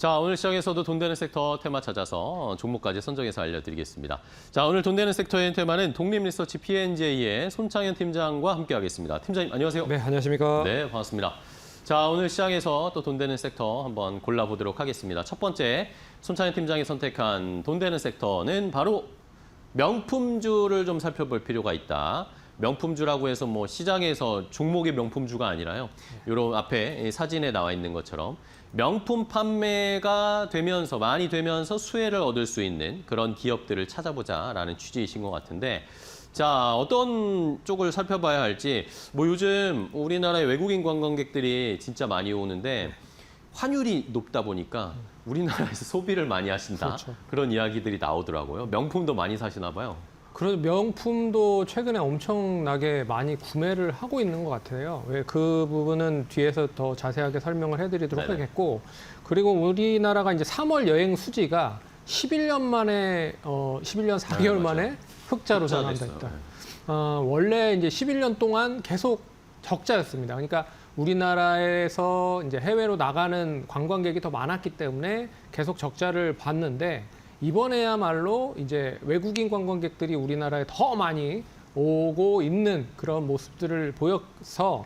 자, 오늘 시장에서도 돈 되는 섹터 테마 찾아서 종목까지 선정해서 알려드리겠습니다. 자, 오늘 돈 되는 섹터의 테마는 독립리서치 P&J의 손창현 팀장과 함께하겠습니다. 팀장님, 안녕하세요. 네, 안녕하십니까. 네, 반갑습니다. 자, 오늘 시장에서 또 돈 되는 섹터 한번 골라보도록 하겠습니다. 첫 번째, 손창현 팀장이 선택한 돈 되는 섹터는 바로 명품주를 좀 살펴볼 필요가 있다. 명품주라고 해서 뭐 시장에서 종목의 명품주가 아니라요. 요런 앞에 사진에 나와 있는 것처럼 명품 판매가 되면서 많이 되면서 수혜를 얻을 수 있는 그런 기업들을 찾아보자라는 취지이신 것 같은데, 자, 어떤 쪽을 살펴봐야 할지, 뭐 요즘 우리나라의 외국인 관광객들이 진짜 많이 오는데 환율이 높다 보니까 우리나라에서 소비를 많이 하신다. 그렇죠. 그런 이야기들이 나오더라고요. 명품도 많이 사시나 봐요. 그런 명품도 최근에 엄청나게 많이 구매를 하고 있는 것 같아요. 왜 그 부분은 뒤에서 더 자세하게 설명을 해드리도록 네네. 하겠고, 그리고 우리나라가 이제 3월 여행 수지가 11년 만에 11년 4개월 네, 만에 흑자로 흑자 전환됐다. 됐어요. 원래 이제 11년 동안 계속 적자였습니다. 그러니까 우리나라에서 이제 해외로 나가는 관광객이 더 많았기 때문에 계속 적자를 봤는데, 이번에야말로 이제 외국인 관광객들이 우리나라에 더 많이 오고 있는 그런 모습들을 보여서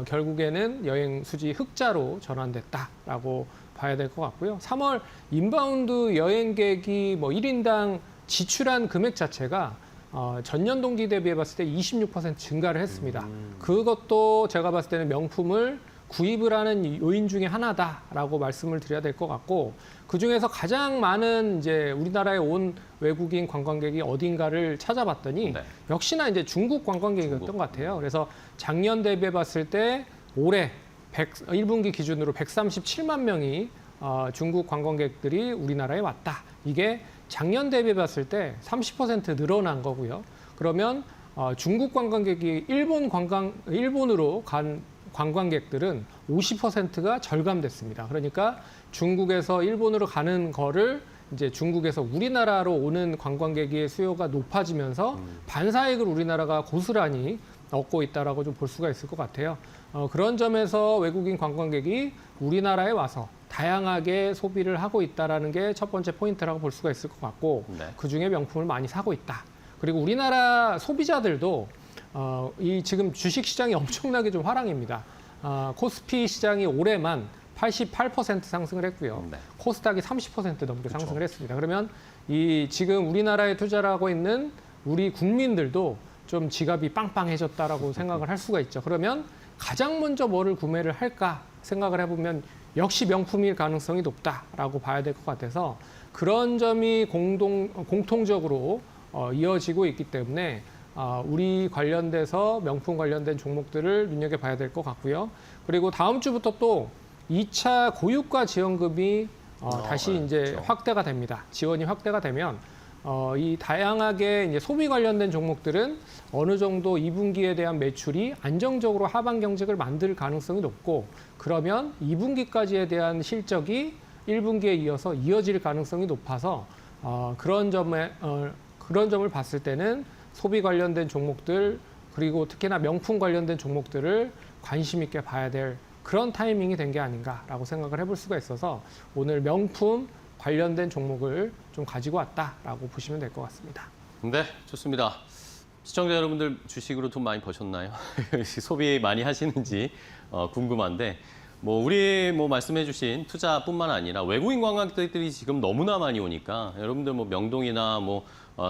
결국에는 여행 수지 흑자로 전환됐다라고 봐야 될 것 같고요. 3월 인바운드 여행객이 뭐 1인당 지출한 금액 자체가 전년 동기 대비해 봤을 때 26% 증가를 했습니다. 그것도 제가 봤을 때는 명품을 구입을 하는 요인 중에 하나다라고 말씀을 드려야 될 것 같고, 그중에서 가장 많은 이제 우리나라에 온 외국인 관광객이 어딘가를 찾아봤더니 네. 역시나 이제 중국 관광객이었던 것 같아요. 그래서 작년 대비해 봤을 때 올해 1분기 기준으로 137만 명이 중국 관광객들이 우리나라에 왔다. 이게 작년 대비해 봤을 때 30% 늘어난 거고요. 그러면 중국 관광객이 일본으로 간 관광객들은 50%가 절감됐습니다. 그러니까 중국에서 일본으로 가는 거를 이제 중국에서 우리나라로 오는 관광객의 수요가 높아지면서 반사이익을 우리나라가 고스란히 얻고 있다라고 좀 볼 수가 있을 것 같아요. 그런 점에서 외국인 관광객이 우리나라에 와서 다양하게 소비를 하고 있다라는 게 첫 번째 포인트라고 볼 수가 있을 것 같고, 네. 그중에 명품을 많이 사고 있다. 그리고 우리나라 소비자들도 이 지금 주식 시장이 엄청나게 좀 화랑입니다. 코스피 시장이 올해만 88% 상승을 했고요. 네. 코스닥이 30% 넘게 상승을 했습니다. 그러면 이 지금 우리나라에 투자를 하고 있는 우리 국민들도 좀 지갑이 빵빵해졌다라고 생각을 할 수가 있죠. 그러면 가장 먼저 뭐를 구매를 할까 생각을 해보면 역시 명품일 가능성이 높다라고 봐야 될 것 같아서, 그런 점이 공통적으로 이어지고 있기 때문에 우리 관련돼서 명품 관련된 종목들을 눈여겨봐야 될 것 같고요. 그리고 다음 주부터 또 2차 고유가 지원금이 다시 네, 이제 그렇죠. 확대가 됩니다. 지원이 확대가 되면 이 다양하게 이제 소비 관련된 종목들은 어느 정도 2분기에 대한 매출이 안정적으로 하반 경직을 만들 가능성이 높고, 그러면 2분기까지에 대한 실적이 1분기에 이어서 이어질 가능성이 높아서 그런 점을 봤을 때는 소비 관련된 종목들, 그리고 특히나 명품 관련된 종목들을 관심 있게 봐야 될 그런 타이밍이 된 게 아닌가라고 생각을 해볼 수가 있어서 오늘 명품 관련된 종목을 좀 가지고 왔다라고 보시면 될 것 같습니다. 네, 좋습니다. 시청자 여러분들 주식으로 돈 많이 버셨나요? 소비 많이 하시는지 궁금한데, 우리 말씀해주신 투자뿐만 아니라 외국인 관광객들이 지금 너무나 많이 오니까 여러분들 명동이나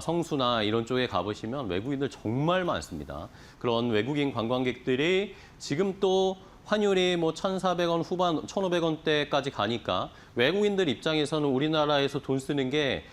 성수나 이런 쪽에 가보시면 외국인들 정말 많습니다. 그런 외국인 관광객들이 지금 또 환율이 1,400원 후반, 1,500원대까지 가니까 외국인들 입장에서는 우리나라에서 돈 쓰는 게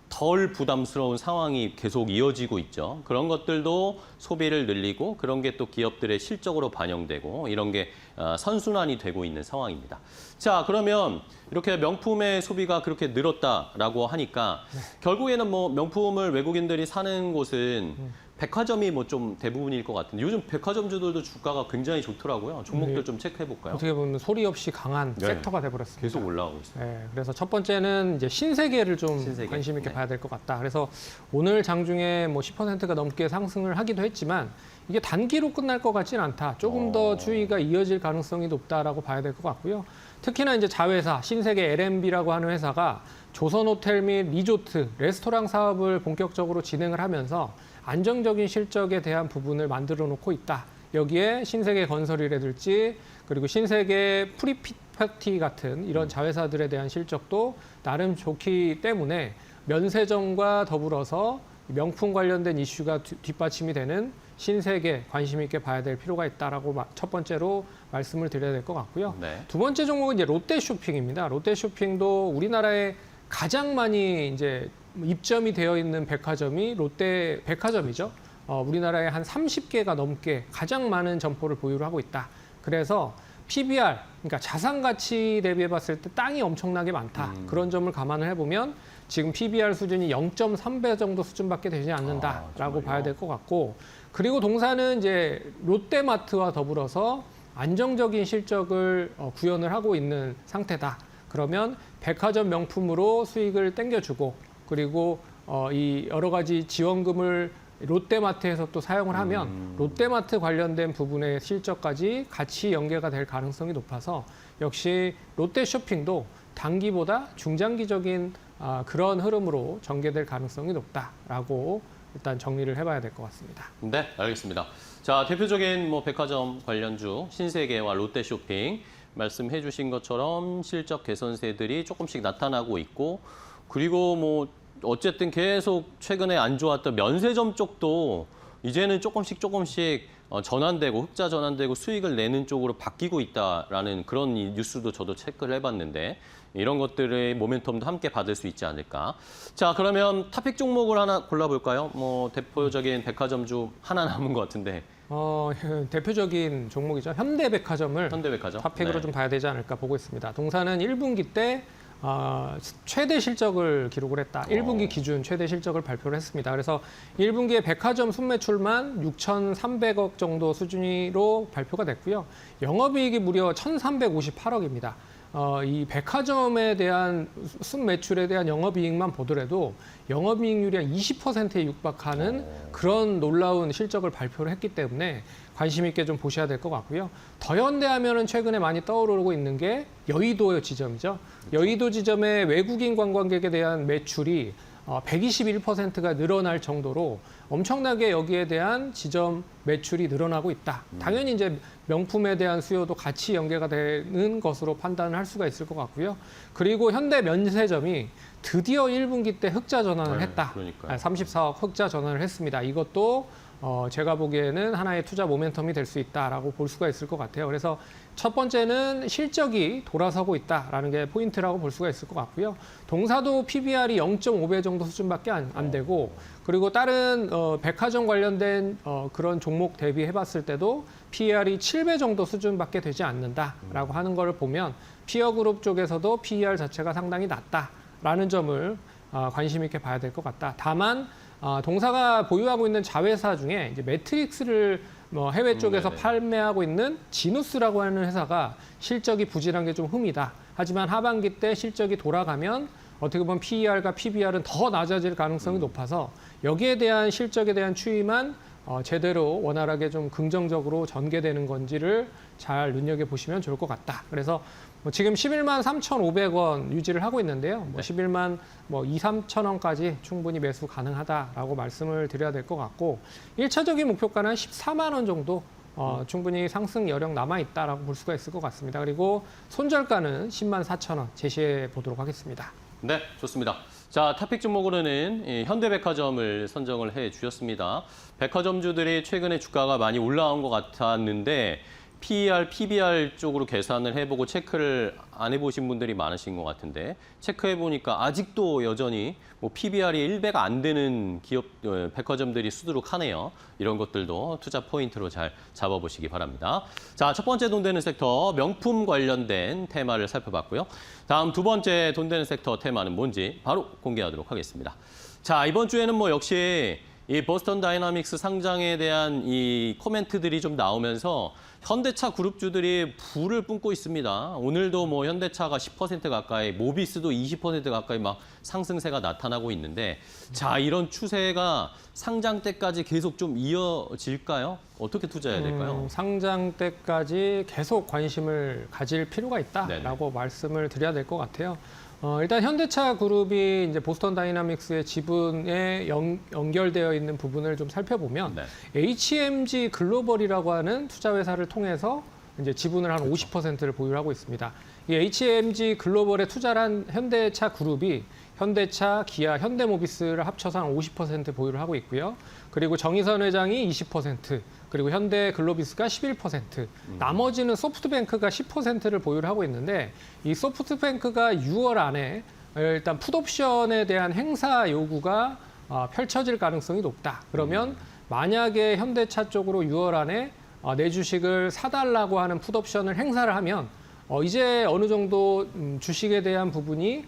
덜 부담스러운 상황이 계속 이어지고 있죠. 그런 것들도 소비를 늘리고 그런 게 또 기업들의 실적으로 반영되고 이런 게 선순환이 되고 있는 상황입니다. 자, 그러면 이렇게 명품의 소비가 그렇게 늘었다라고 하니까 결국에는 명품을 외국인들이 사는 곳은 백화점이 좀 대부분일 것 같은데, 요즘 백화점주들도 주가가 굉장히 좋더라고요. 종목들 네. 좀 체크해 볼까요? 어떻게 보면 소리 없이 강한 네. 섹터가 돼버렸습니다. 계속 올라가고 있어요. 네, 그래서 첫 번째는 이제 신세계를 좀 신세계. 관심 있게 네. 봐야 될 것 같다. 그래서 오늘 장중에 10%가 넘게 상승을 하기도 했지만 이게 단기로 끝날 것 같지는 않다. 조금 더 추이가 이어질 가능성이 높다라고 봐야 될 것 같고요. 특히나 이제 자회사, 신세계 L&B라고 하는 회사가 조선호텔 및 리조트, 레스토랑 사업을 본격적으로 진행을 하면서 안정적인 실적에 대한 부분을 만들어 놓고 있다. 여기에 신세계 건설이라든지 그리고 신세계 프리파티 같은 이런 자회사들에 대한 실적도 나름 좋기 때문에 면세점과 더불어서 명품 관련된 이슈가 뒷받침이 되는 신세계 관심 있게 봐야 될 필요가 있다라고 첫 번째로 말씀을 드려야 될 것 같고요. 네. 두 번째 종목은 이제 롯데쇼핑입니다. 롯데쇼핑도 우리나라에 가장 많이 이제 입점이 되어 있는 백화점이 롯데 백화점이죠. 우리나라에 한 30개가 넘게 가장 많은 점포를 보유를 하고 있다. 그래서 PBR, 그러니까 자산 가치 대비해 봤을 때 땅이 엄청나게 많다. 그런 점을 감안을 해보면 지금 PBR 수준이 0.3배 정도 수준밖에 되지 않는다라고 봐야 될 것 같고, 그리고 동사는 이제 롯데마트와 더불어서 안정적인 실적을 구현을 하고 있는 상태다. 그러면 백화점 명품으로 수익을 땡겨주고, 그리고 이 여러 가지 지원금을 롯데마트에서 또 사용을 하면 롯데마트 관련된 부분의 실적까지 같이 연계가 될 가능성이 높아서 역시 롯데쇼핑도 단기보다 중장기적인 그런 흐름으로 전개될 가능성이 높다라고 일단 정리를 해봐야 될 것 같습니다. 네, 알겠습니다. 자, 대표적인 뭐 백화점 관련주 신세계와 롯데쇼핑 말씀해 주신 것처럼 실적 개선세들이 조금씩 나타나고 있고, 그리고 뭐 어쨌든 계속 최근에 안 좋았던 면세점 쪽도 이제는 조금씩 전환되고 흑자 전환되고 수익을 내는 쪽으로 바뀌고 있다라는 그런 뉴스도 저도 체크를 해봤는데, 이런 것들의 모멘텀도 함께 받을 수 있지 않을까. 자, 그러면 탑픽 종목을 하나 골라볼까요? 뭐 대표적인 백화점주 하나 남은 것 같은데. 대표적인 종목이죠. 현대백화점을 탑픽으로 네. 좀 봐야 되지 않을까 보고 있습니다. 동사는 1분기 때 최대 실적을 기록을 했다. 1분기 기준 최대 실적을 발표를 했습니다. 그래서 1분기에 백화점 순매출만 6,300억 정도 수준으로 발표가 됐고요. 영업이익이 무려 1,358억입니다. 이 백화점에 대한 순매출에 대한 영업이익만 보더라도 영업이익률이 한 20%에 육박하는 그런 놀라운 실적을 발표를 했기 때문에 관심 있게 좀 보셔야 될 것 같고요. 더현대하면은 최근에 많이 떠오르고 있는 게 여의도 지점이죠. 여의도 지점의 외국인 관광객에 대한 매출이 121%가 늘어날 정도로 엄청나게 여기에 대한 지점 매출이 늘어나고 있다. 당연히 이제 명품에 대한 수요도 같이 연계가 되는 것으로 판단을 할 수가 있을 것 같고요. 그리고 현대 면세점이 드디어 1분기 때 흑자 전환을 했다. 그러니까요. 34억 흑자 전환을 했습니다. 이것도 제가 보기에는 하나의 투자 모멘텀이 될 수 있다라고 볼 수가 있을 것 같아요. 그래서 첫 번째는 실적이 돌아서고 있다라는 게 포인트라고 볼 수가 있을 것 같고요. 동사도 PBR이 0.5배 정도 수준밖에 안 되고, 그리고 다른 백화점 관련된 그런 종목 대비해봤을 때도 PER이 7배 정도 수준밖에 되지 않는다라고 하는 걸 보면 피어그룹 쪽에서도 PER 자체가 상당히 낮다라는 점을 관심 있게 봐야 될 것 같다. 다만 동사가 보유하고 있는 자회사 중에 이제 매트릭스를 해외 쪽에서 판매하고 있는 지누스라고 하는 회사가 실적이 부진한 게 좀 흠이다. 하지만 하반기 때 실적이 돌아가면 어떻게 보면 PER과 PBR은 더 낮아질 가능성이 높아서 여기에 대한 실적에 대한 추이만 제대로 원활하게 좀 긍정적으로 전개되는 건지를 잘 눈여겨보시면 좋을 것 같다. 그래서 지금 11만 3,500원 유지를 하고 있는데요. 11만 2, 3천 원까지 충분히 매수 가능하다라고 말씀을 드려야 될 것 같고, 1차적인 목표가는 14만 원 정도 충분히 상승 여력 남아있다라고 볼 수가 있을 것 같습니다. 그리고 손절가는 10만 4천 원 제시해 보도록 하겠습니다. 네, 좋습니다. 자, 탑픽 종목으로는 이 현대백화점을 선정을 해 주셨습니다. 백화점주들이 최근에 주가가 많이 올라온 것 같았는데 PER, PBR 쪽으로 계산을 해보고 체크를 안 해보신 분들이 많으신 것 같은데, 체크해보니까 아직도 여전히 뭐 PBR이 1배가 안 되는 기업, 백화점들이 수두룩하네요. 이런 것들도 투자 포인트로 잘 잡아보시기 바랍니다. 자, 첫 번째 돈 되는 섹터, 명품 관련된 테마를 살펴봤고요. 다음 두 번째 돈 되는 섹터 테마는 뭔지 바로 공개하도록 하겠습니다. 자, 이번 주에는 뭐 역시 이 보스턴 다이나믹스 상장에 대한 이 코멘트들이 좀 나오면서 현대차 그룹주들이 불을 뿜고 있습니다. 오늘도 뭐 현대차가 10% 가까이, 모비스도 20% 가까이 막 상승세가 나타나고 있는데, 자, 이런 추세가 상장 때까지 계속 좀 이어질까요? 어떻게 투자해야 될까요? 상장 때까지 계속 관심을 가질 필요가 있다라고 말씀을 드려야 될 것 같아요. 일단 현대차 그룹이 이제 보스턴 다이나믹스의 지분에 연결되어 있는 부분을 좀 살펴보면 네. HMG 글로벌이라고 하는 투자 회사를 통해서 이제 지분을 한 그렇죠. 50%를 보유하고 있습니다. 이 HMG 글로벌에 투자를 한 현대차 그룹이 현대차, 기아, 현대모비스를 합쳐서 한 50% 보유를 하고 있고요. 그리고 정의선 회장이 20%, 그리고 현대글로비스가 11%, 나머지는 소프트뱅크가 10%를 보유를 하고 있는데, 이 소프트뱅크가 6월 안에 일단 풋옵션에 대한 행사 요구가 펼쳐질 가능성이 높다. 그러면 만약에 현대차 쪽으로 6월 안에 내 주식을 사달라고 하는 풋옵션을 행사를 하면 이제 어느 정도 주식에 대한 부분이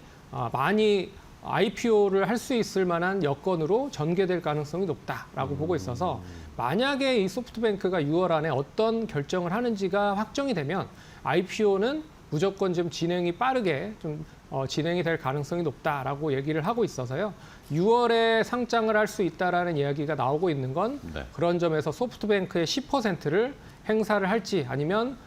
많이 IPO를 할 수 있을 만한 여건으로 전개될 가능성이 높다라고 보고 있어서, 만약에 이 소프트뱅크가 6월 안에 어떤 결정을 하는지가 확정이 되면 IPO는 무조건 좀 진행이 빠르게 좀 진행이 될 가능성이 높다라고 얘기를 하고 있어서요. 6월에 상장을 할 수 있다라는 이야기가 나오고 있는 건 네. 그런 점에서 소프트뱅크의 10%를 행사를 할지 아니면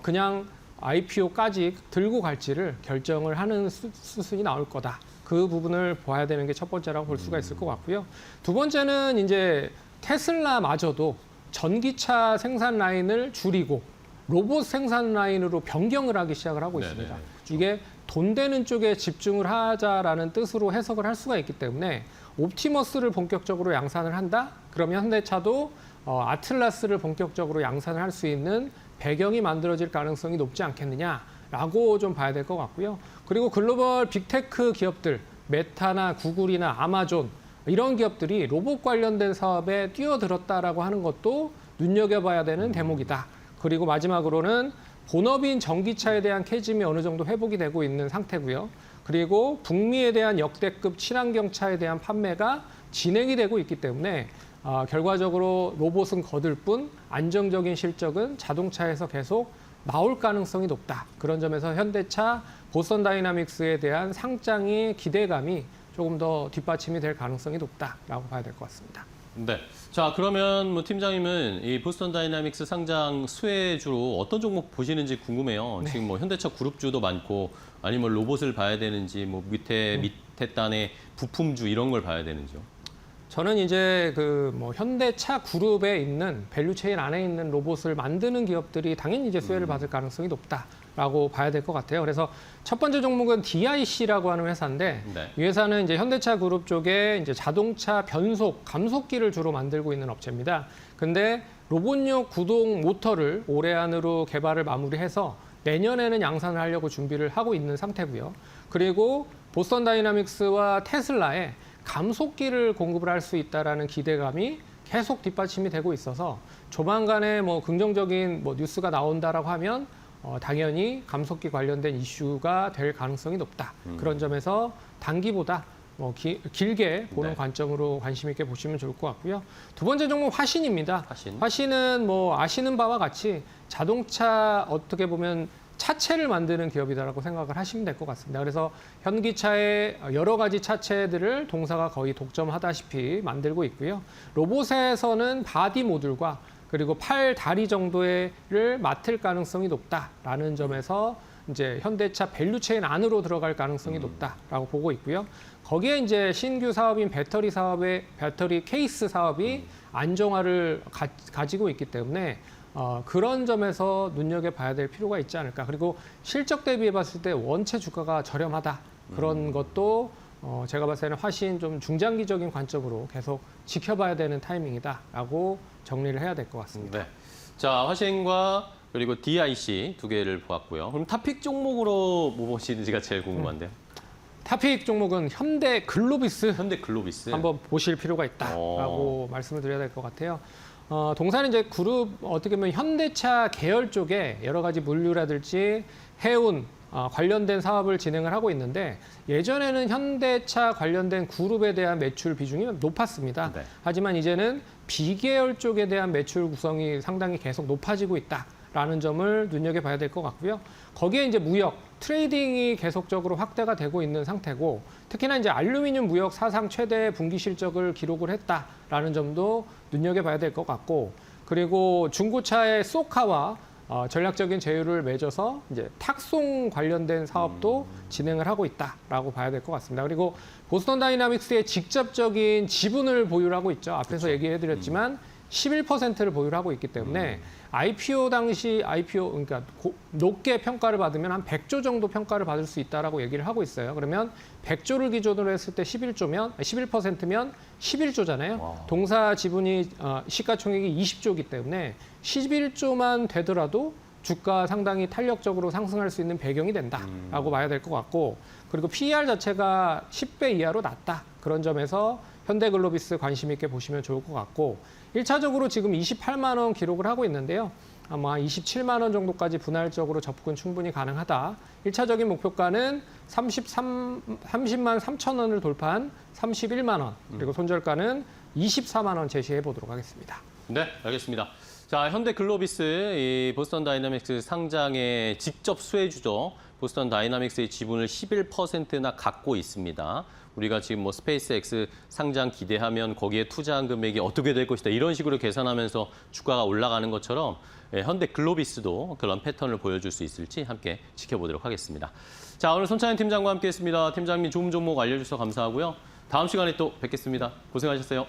그냥 IPO까지 들고 갈지를 결정을 하는 수순이 나올 거다. 그 부분을 봐야 되는 게 첫 번째라고 볼 수가 있을 것 같고요. 두 번째는 이제 테슬라마저도 전기차 생산 라인을 줄이고 로봇 생산 라인으로 변경을 하기 시작을 하고 있습니다. 네네, 그렇죠. 이게 돈 되는 쪽에 집중을 하자라는 뜻으로 해석을 할 수가 있기 때문에 옵티머스를 본격적으로 양산을 한다? 그러면 현대차도 아틀라스를 본격적으로 양산을 할 수 있는 배경이 만들어질 가능성이 높지 않겠느냐라고 좀 봐야 될 것 같고요. 그리고 글로벌 빅테크 기업들, 메타나 구글이나 아마존 이런 기업들이 로봇 관련된 사업에 뛰어들었다라고 하는 것도 눈여겨봐야 되는 대목이다. 그리고 마지막으로는 본업인 전기차에 대한 캐즘이 어느 정도 회복이 되고 있는 상태고요. 그리고 북미에 대한 역대급 친환경차에 대한 판매가 진행이 되고 있기 때문에 결과적으로 로봇은 거들 뿐 안정적인 실적은 자동차에서 계속 나올 가능성이 높다. 그런 점에서 현대차, 보스턴 다이나믹스에 대한 상장의 기대감이 조금 더 뒷받침이 될 가능성이 높다라고 봐야 될 것 같습니다. 네. 자, 그러면 뭐 팀장님은 이 보스턴 다이나믹스 상장 수혜주로 어떤 종목 보시는지 궁금해요. 네. 지금 뭐 현대차 그룹주도 많고, 아니면 로봇을 봐야 되는지, 뭐 밑에 단의 부품주 이런 걸 봐야 되는지요. 저는 이제 그 뭐 현대차 그룹에 있는 밸류체인 안에 있는 로봇을 만드는 기업들이 당연히 이제 수혜를 받을 가능성이 높다라고 봐야 될 것 같아요. 그래서 첫 번째 종목은 DIC라고 하는 회사인데, 네. 이 회사는 이제 현대차 그룹 쪽에 이제 자동차 변속, 감속기를 주로 만들고 있는 업체입니다. 근데 로봇용 구동 모터를 올해 안으로 개발을 마무리해서 내년에는 양산을 하려고 준비를 하고 있는 상태고요. 그리고 보스턴 다이나믹스와 테슬라에 감속기를 공급을 할 수 있다라는 기대감이 계속 뒷받침이 되고 있어서 조만간에 뭐 긍정적인 뭐 뉴스가 나온다라고 하면 당연히 감속기 관련된 이슈가 될 가능성이 높다. 그런 점에서 단기보다 뭐 길게 보는 네. 관점으로 관심 있게 보시면 좋을 것 같고요. 두 번째 종목 화신입니다. 화신. 화신은 뭐 아시는 바와 같이 자동차 어떻게 보면 차체를 만드는 기업이다라고 생각을 하시면 될 것 같습니다. 그래서 현기차의 여러 가지 차체들을 동사가 거의 독점하다시피 만들고 있고요. 로봇에서는 바디 모듈과 그리고 팔, 다리 정도를 맡을 가능성이 높다라는 점에서 이제 현대차 밸류체인 안으로 들어갈 가능성이 높다라고 보고 있고요. 거기에 이제 신규 사업인 배터리 사업의 배터리 케이스 사업이 안정화를 가지고 있기 때문에 그런 점에서 눈여겨봐야 될 필요가 있지 않을까. 그리고 실적 대비해 봤을 때 원체 주가가 저렴하다. 그런 것도 제가 봤을 때는 화신 좀 중장기적인 관점으로 계속 지켜봐야 되는 타이밍이다라고 정리를 해야 될 것 같습니다. 네. 자, 화신과 그리고 DIC 두 개를 보았고요. 그럼 탑픽 종목으로 뭐 보시는지가 제일 궁금한데요. 탑픽 종목은 현대 글로비스 현대 글로비스. 한번 보실 필요가 있다라고 말씀을 드려야 될 것 같아요. 동사는 이제 그룹 어떻게 보면 현대차 계열 쪽에 여러 가지 물류라든지 해운 관련된 사업을 진행을 하고 있는데, 예전에는 현대차 관련된 그룹에 대한 매출 비중이 높았습니다. 네. 하지만 이제는 비계열 쪽에 대한 매출 구성이 상당히 계속 높아지고 있다. 있다라는 점을 눈여겨봐야 될 것 같고요. 거기에 이제 무역, 트레이딩이 계속적으로 확대가 되고 있는 상태고 특히나 이제 알루미늄 무역 사상 최대 분기 실적을 기록을 했다라는 점도 눈여겨봐야 될 것 같고 그리고 중고차의 소카와 전략적인 제휴를 맺어서 이제 탁송 관련된 사업도 진행을 하고 있다라고 봐야 될 것 같습니다. 그리고 보스턴 다이나믹스의 직접적인 지분을 보유하고 있죠. 앞에서 얘기해드렸지만 11%를 보유하고 있기 때문에 IPO 당시 그러니까 높게 평가를 받으면 한 100조 정도 평가를 받을 수 있다라고 얘기를 하고 있어요. 그러면 100조를 기준으로 했을 때 11%면 11조잖아요. 와. 동사 지분이 시가총액이 20조이기 때문에 11조만 되더라도 주가 상당히 탄력적으로 상승할 수 있는 배경이 된다라고 봐야 될 것 같고 그리고 PER 자체가 10배 이하로 낮다. 그런 점에서 현대글로비스 관심 있게 보시면 좋을 것 같고 1차적으로 지금 28만 원 기록을 하고 있는데요. 아마 27만 원 정도까지 분할적으로 접근 충분히 가능하다. 1차적인 목표가는 30만 3천 원을 돌파한 31만 원 그리고 손절가는 24만 원 제시해 보도록 하겠습니다. 네, 알겠습니다. 자, 현대글로비스 이 보스턴 다이나믹스 상장의 직접 수혜주죠. 보스턴 다이나믹스의 지분을 11%나 갖고 있습니다. 우리가 지금 뭐 스페이스X 상장 기대하면 거기에 투자한 금액이 어떻게 될 것이다. 이런 식으로 계산하면서 주가가 올라가는 것처럼 현대글로비스도 그런 패턴을 보여줄 수 있을지 함께 지켜보도록 하겠습니다. 자, 오늘 손차현 팀장과 함께했습니다. 팀장님 좋은 종목 알려주셔서 감사하고요. 다음 시간에 또 뵙겠습니다. 고생하셨어요.